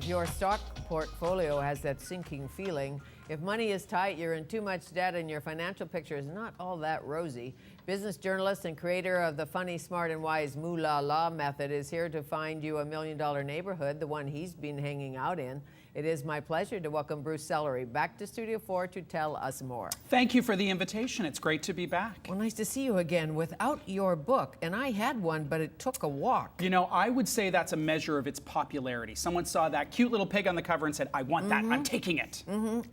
If your stock portfolio has that sinking feeling, if money is tight, you're in too much debt, and your financial picture is not all that rosy, business journalist and creator of the funny, smart, and wise Moo La La method is here to find you $1 million neighborhood, the one he's been hanging out in. It is my pleasure to welcome Bruce Sellery back to Studio 4 to tell us more. Thank you for the invitation. It's great to be back. Well, nice to see you again without your book. And I had one, but it took a walk. You know, I would say that's a measure of its popularity. Someone saw that cute little pig on the cover and said, I want that, I'm taking it.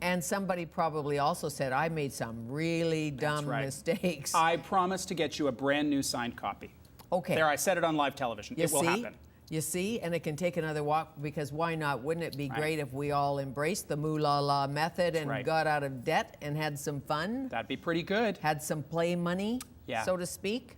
And somebody probably also said, I made some really dumb mistakes. I promise to get you a brand new signed copy. Okay. There, I said it on live television. It will happen. You see, and it can take another walk, because why not? Wouldn't it be great if we all embraced the Moo La La method and got out of debt and had some fun? That'd be pretty good. Had some play money, so to speak.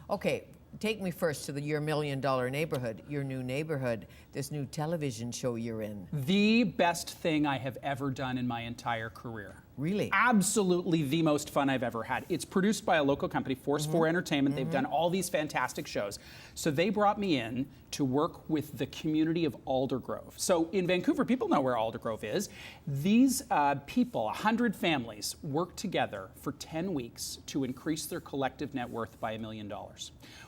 Okay, take me first to your $1 million neighborhood, your new neighborhood, this new television show you're in. The best thing I have ever done in my entire career. Really? Absolutely the most fun I've ever had. It's produced by a local company, Force 4 Entertainment. They've done all these fantastic shows. So they brought me in to work with the community of Aldergrove. So in Vancouver, people know where Aldergrove is. These people, 100 families, work together for 10 weeks to increase their collective net worth by $1 million,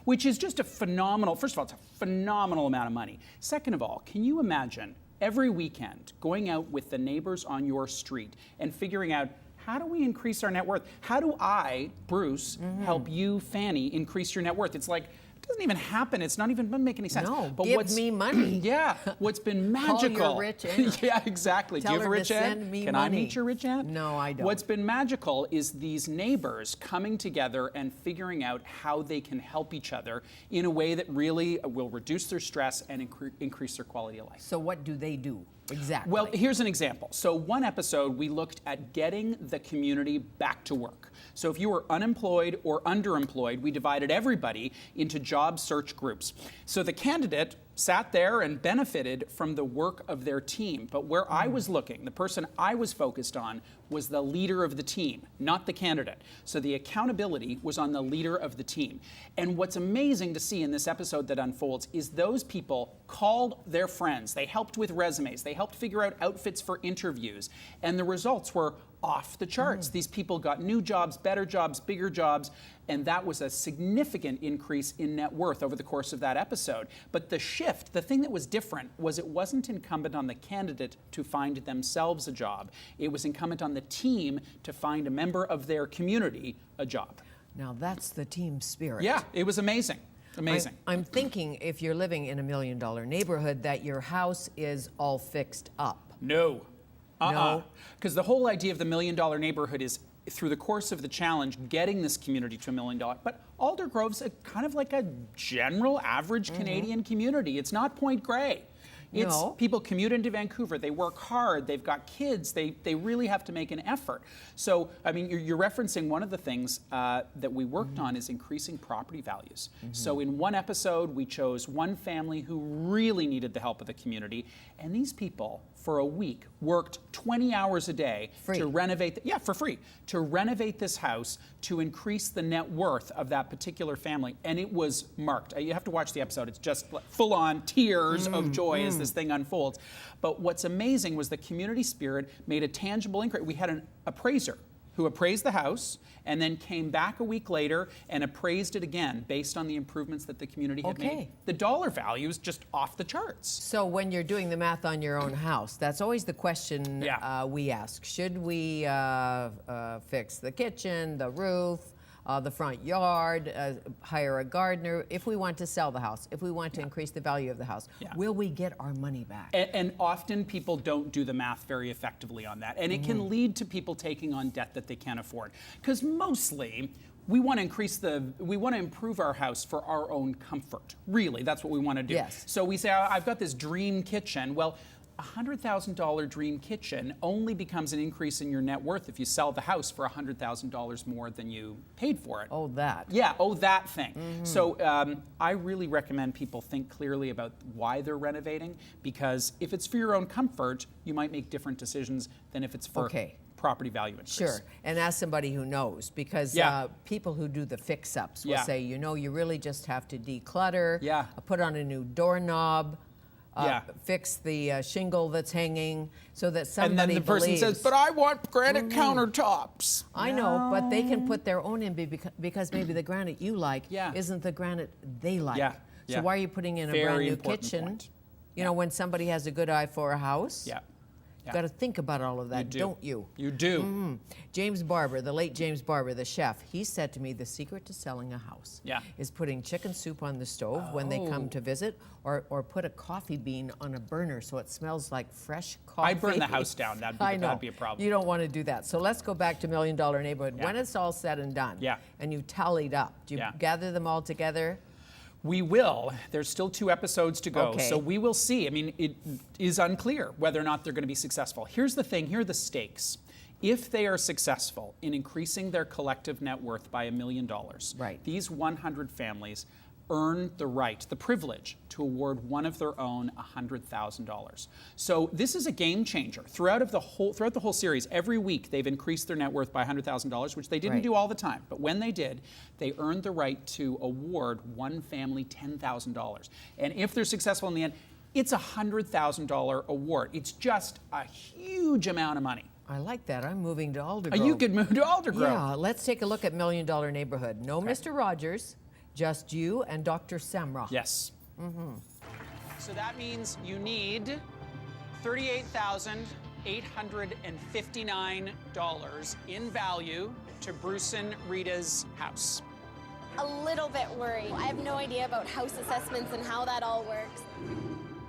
which is just a phenomenal, first of all, it's a phenomenal amount of money. Second of all, can you imagine every weekend going out with the neighbors on your street and figuring out, how do we increase our net worth? How do I, Bruce, help you, Fanny, increase your net worth? It's like, it doesn't even happen. It's not even doesn't make any sense. No, but give me money. Yeah, what's been magical. Call your rich aunt. Yeah, exactly. Tell Do you have a her rich to aunt? send me Can money. I meet your rich aunt? No, I don't. What's been magical is these neighbors coming together and figuring out how they can help each other in a way that really will reduce their stress and increase their quality of life. So what do they do exactly? Well, here's an example. So one episode, we looked at getting the community back to work. So if you were unemployed or underemployed, we divided everybody into job search groups. So the candidate sat there and benefited from the work of their team. But where I was looking, the person I was focused on was the leader of the team, not the candidate. So the accountability was on the leader of the team. And what's amazing to see in this episode that unfolds is those people called their friends. They helped with resumes. They helped figure out outfits for interviews. And the results were off the charts. These people got new jobs, better jobs, bigger jobs, and that was a significant increase in net worth over the course of that episode. But the shift, the thing that was different, was it wasn't incumbent on the candidate to find themselves a job. It was incumbent on the team to find a member of their community a job. Now that's the team spirit. Yeah, it was amazing. Amazing. I'm thinking, if you're living in $1 million neighborhood, that your house is all fixed up. No. No? Because the whole idea of the $1 million neighborhood is, through the course of the challenge, getting this community to $1 million. But Aldergrove's kind of like a general average Canadian community. It's not Point Grey. It's people commute into Vancouver, they work hard, they've got kids, they really have to make an effort. So, I mean, you're referencing one of the things that we worked on is increasing property values. So in one episode, we chose one family who really needed the help of the community, and these people, for a week, worked 20 hours a day to renovate, for free, to renovate this house to increase the net worth of that particular family. And it was marked. You have to watch the episode. It's just full on tears of joy as this thing unfolds. But what's amazing was the community spirit made a tangible increase. We had an appraiser who appraised the house and then came back a week later and appraised it again based on the improvements that the community had made. The dollar value is just off the charts. So when you're doing the math on your own house, that's always the question we ask. Should we fix the kitchen, the roof, the front yard, hire a gardener, if we want to sell the house, if we want to increase the value of the house? Will we get our money back? And often people don't do the math very effectively on that. And it can lead to people taking on debt that they can't afford. Because mostly, we want to improve our house for our own comfort. Really, that's what we want to do. Yes. So we say, I've got this dream kitchen. Well, a $100,000 dream kitchen only becomes an increase in your net worth if you sell the house for $100,000 more than you paid for it. Oh, that. Yeah, that thing. So I really recommend people think clearly about why they're renovating, because if it's for your own comfort, you might make different decisions than if it's for property value increase. Sure, and as somebody who knows, because people who do the fix-ups will say, you know, you really just have to declutter, put on a new doorknob, fix the shingle that's hanging so that somebody And then the person believes, says, but I want granite countertops. I know, but they can put their own in because maybe the granite you like isn't the granite they like. Yeah. So why are you putting in a Very brand new important kitchen? point. You know, when somebody has a good eye for a house, Yeah. you've got to think about all of that, don't you? You do. James Barber, the late James Barber, the chef, he said to me the secret to selling a house is putting chicken soup on the stove when they come to visit, or put a coffee bean on a burner so it smells like fresh coffee. I'd burn the house down. That'd be a problem. You don't want to do that. So let's go back to $1 Million Neighborhood. Yeah. When it's all said and done, and you've tallied up, do you gather them all together? We will. There's still 2 episodes to go, Okay. so we will see. I mean, it is unclear whether or not they're going to be successful. Here's the thing. Here are the stakes. If they are successful in increasing their collective net worth by $1 million, these 100 families earn the right, the privilege, to award one of their own $100,000. So this is a game changer. Throughout the whole series, every week they've increased their net worth by $100,000, which they didn't do all the time. But when they did, they earned the right to award one family $10,000. And if they're successful in the end, it's a $100,000 award. It's just a huge amount of money. I like that. I'm moving to Aldergrove. You could move to Aldergrove. Yeah, let's take a look at $1 Million Neighborhood. No Mr. Rogers, just you and Dr. Samra. Yes. So that means you need $38,859 in value to Bruce and Rita's house. A little bit worried. I have no idea about house assessments and how that all works.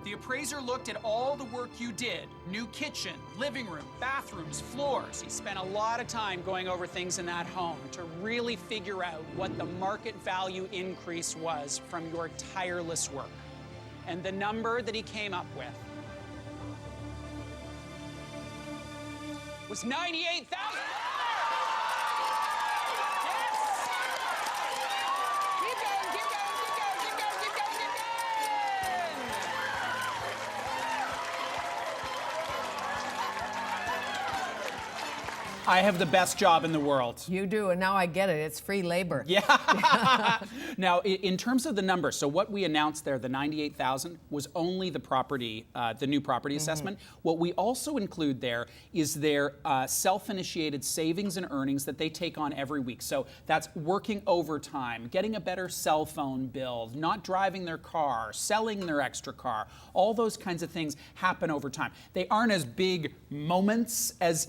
The appraiser looked at all the work you did. New kitchen, living room, bathrooms, floors. He spent a lot of time going over things in that home to really figure out what the market value increase was from your tireless work. And the number that he came up with was $98,000. I have the best job in the world. You do, and now I get it. It's free labor. Yeah. Now, in terms of the numbers, so what we announced there, the $98,000, was only the property, the new property assessment. What we also include there is their self-initiated savings and earnings that they take on every week. So that's working overtime, getting a better cell phone bill, not driving their car, selling their extra car. All those kinds of things happen over time. They aren't as big moments as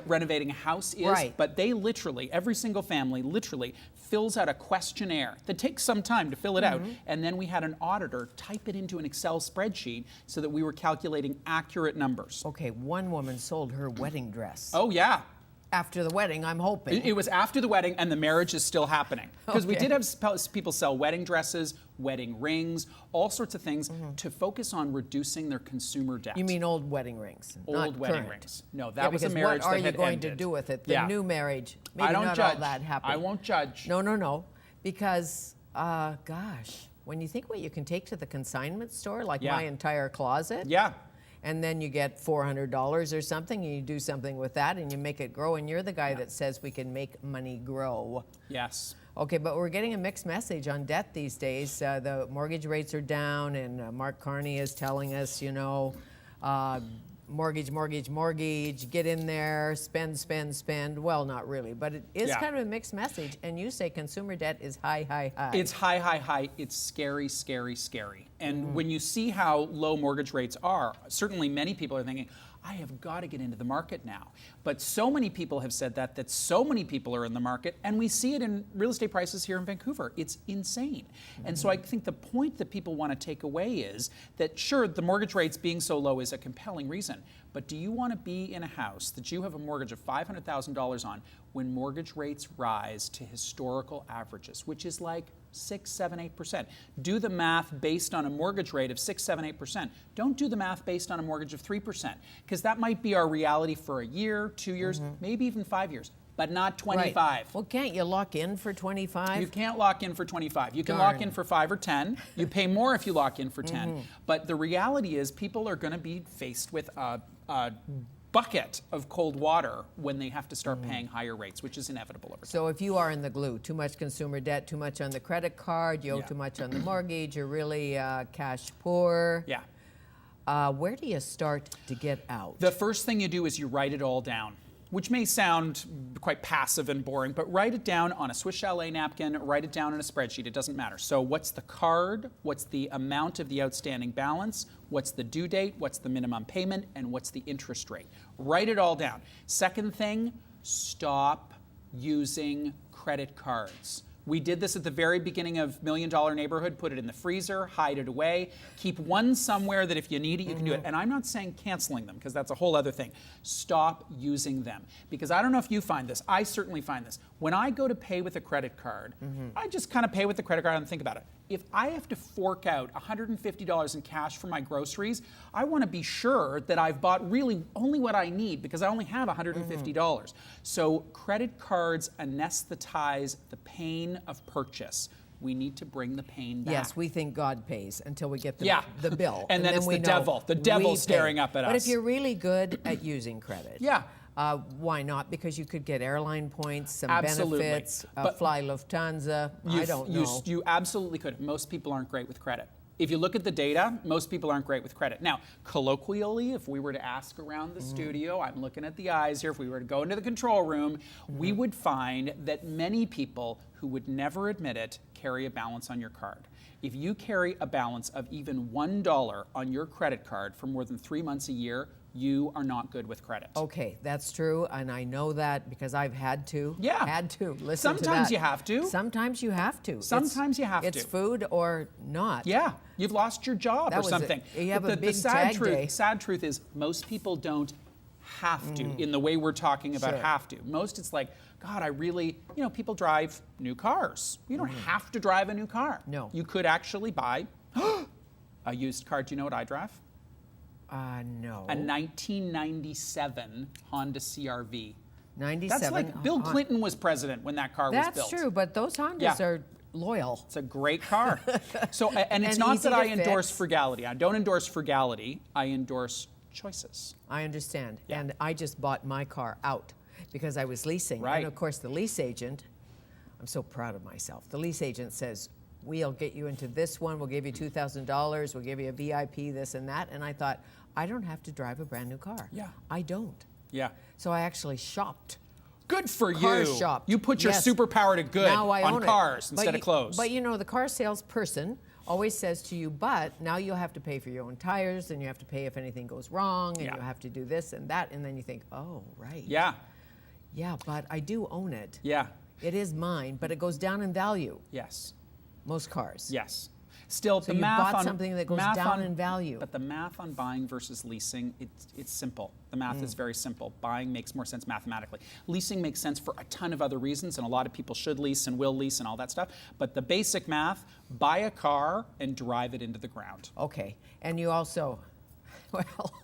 renovating a house is, but they literally, every single family literally fills out a questionnaire that takes some time to fill it out, and then we had an auditor type it into an Excel spreadsheet so that we were calculating accurate numbers. Okay, one woman sold her wedding dress. Oh, yeah. After the wedding, I'm hoping. It was after the wedding, and the marriage is still happening. Because we did have people sell wedding dresses, wedding rings, all sorts of things to focus on reducing their consumer debt. You mean old wedding rings? Old wedding rings. No, that was a marriage that had ended. What are you going to do with it? The new marriage. Maybe I don't not judge. all that happy. I won't judge. No. Because, gosh, when you think what you can take to the consignment store, like my entire closet. Yeah. And then you get $400 or something, and you do something with that, and you make it grow, and you're the guy that says we can make money grow. Yes. Okay, but we're getting a mixed message on debt these days. The mortgage rates are down, and Mark Carney is telling us, mortgage, get in there, spend. Well, not really, but it is kind of a mixed message. And you say consumer debt is high. It's high. It's scary. And when you see how low mortgage rates are, certainly many people are thinking, I have got to get into the market now. But so many people have said that so many people are in the market, and we see it in real estate prices here in Vancouver. It's insane. And so I think the point that people want to take away is that, sure, the mortgage rates being so low is a compelling reason, but do you want to be in a house that you have a mortgage of $500,000 on when mortgage rates rise to historical averages, which is like 6, 7, 8%. Do the math based on a mortgage rate of 6, 7, 8%. Don't do the math based on a mortgage of 3%, because that might be our reality for a year, 2 years, maybe even 5 years, but not 25. Right. Well, can't you lock in for 25? You can't lock in for 5. You can lock in for 5 or 10. You pay more if you lock in for 10. But the reality is people are going to be faced with a bucket of cold water when they have to start paying higher rates, which is inevitable over time. So if you are in the glue, too much consumer debt, too much on the credit card, you owe too much on the mortgage, you're really cash poor. Yeah. Where do you start to get out? The first thing you do is you write it all down, which may sound quite passive and boring, but write it down on a Swiss Chalet napkin, write it down in a spreadsheet, it doesn't matter. So what's the card, what's the amount of the outstanding balance, what's the due date, what's the minimum payment, and what's the interest rate. Write it all down. Second thing, stop using credit cards. We did this at the very beginning of $1 Million Neighborhood, put it in the freezer, hide it away, keep one somewhere that if you need it, you can do it. And I'm not saying canceling them, because that's a whole other thing. Stop using them. Because I don't know if you find this, I certainly find this. When I go to pay with a credit card, I just kind of pay with the credit card and think about it. If I have to fork out $150 in cash for my groceries, I want to be sure that I've bought really only what I need, because I only have $150. So credit cards anesthetize the pain of purchase. We need to bring the pain back. Yes, we think God pays until we get the bill. And then it's we the know devil we staring pay. up at us. But if you're really good at using credit, why not? Because you could get airline points, some benefits, fly Lufthansa. I don't know. You absolutely could. Most people aren't great with credit. If you look at the data, most people aren't great with credit. Now, colloquially, if we were to ask around the studio, I'm looking at the eyes here, if we were to go into the control room, we would find that many people who would never admit it carry a balance on your card. If you carry a balance of even $1 on your credit card for more than 3 months a year, you are not good with credit. Okay, that's true, and I know that because I've had to. Yeah. Had to listen to that. Sometimes you have to. Sometimes you have to. Sometimes you have to. It's food or not. Yeah, you've lost your job or something. You have a big sad tag day. Sad truth is most people don't have to in the way we're talking about have to. Most it's like, God, I really, people drive new cars. You don't have to drive a new car. No. You could actually buy a used car. Do you know what I drive? No. A 1997 Honda CR-V. 97. That's like Bill Clinton was president when that car was built. That's true, but those Hondas are loyal. It's a great car. So, and it's And not easy that to I endorse fix. frugality. I don't endorse frugality. I endorse choices. I understand. Yeah. And I just bought my car out because I was leasing. Right. And of course, the lease agent, I'm so proud of myself. The lease agent says, we'll get you into this one. We'll give you $2,000. We'll give you a VIP, this and that. And I thought, I don't have to drive a brand new car. Yeah. I don't. Yeah. So I actually shopped. Good for Car you. shopped. You put your Yes. superpower to good Now I on own cars it. instead of clothes. But the car salesperson always says to you, but now you'll have to pay for your own tires, and you have to pay if anything goes wrong, and you have to do this and that, and then you think, oh, right. Yeah. Yeah, but I do own it. Yeah. It is mine, but it goes down in value. Yes. Most cars. Yes. Still, So the you math bought on something that goes math down on- in value. But the math on buying versus leasing, it's simple. The math is very simple. Buying makes more sense mathematically. Leasing makes sense for a ton of other reasons, and a lot of people should lease and will lease and all that stuff. But the basic math: buy a car and drive it into the ground. Okay. And you also, well,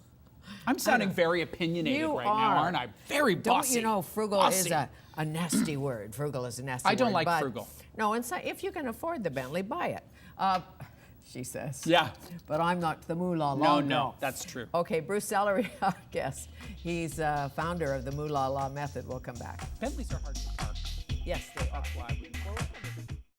I'm sounding very opinionated you right are. now, aren't I? Very bossy. Don't you know frugal Bossy. is a nasty word. Frugal is a nasty I word. don't like but frugal. No, and so if you can afford the Bentley, buy it. She says. Yeah. But I'm not the moolah No, law. no, that's true. Okay, Bruce Sellery, our guest. He's founder of the moolah law method. We'll come back. Bentleys are hard to park. Yes, they are. That's why we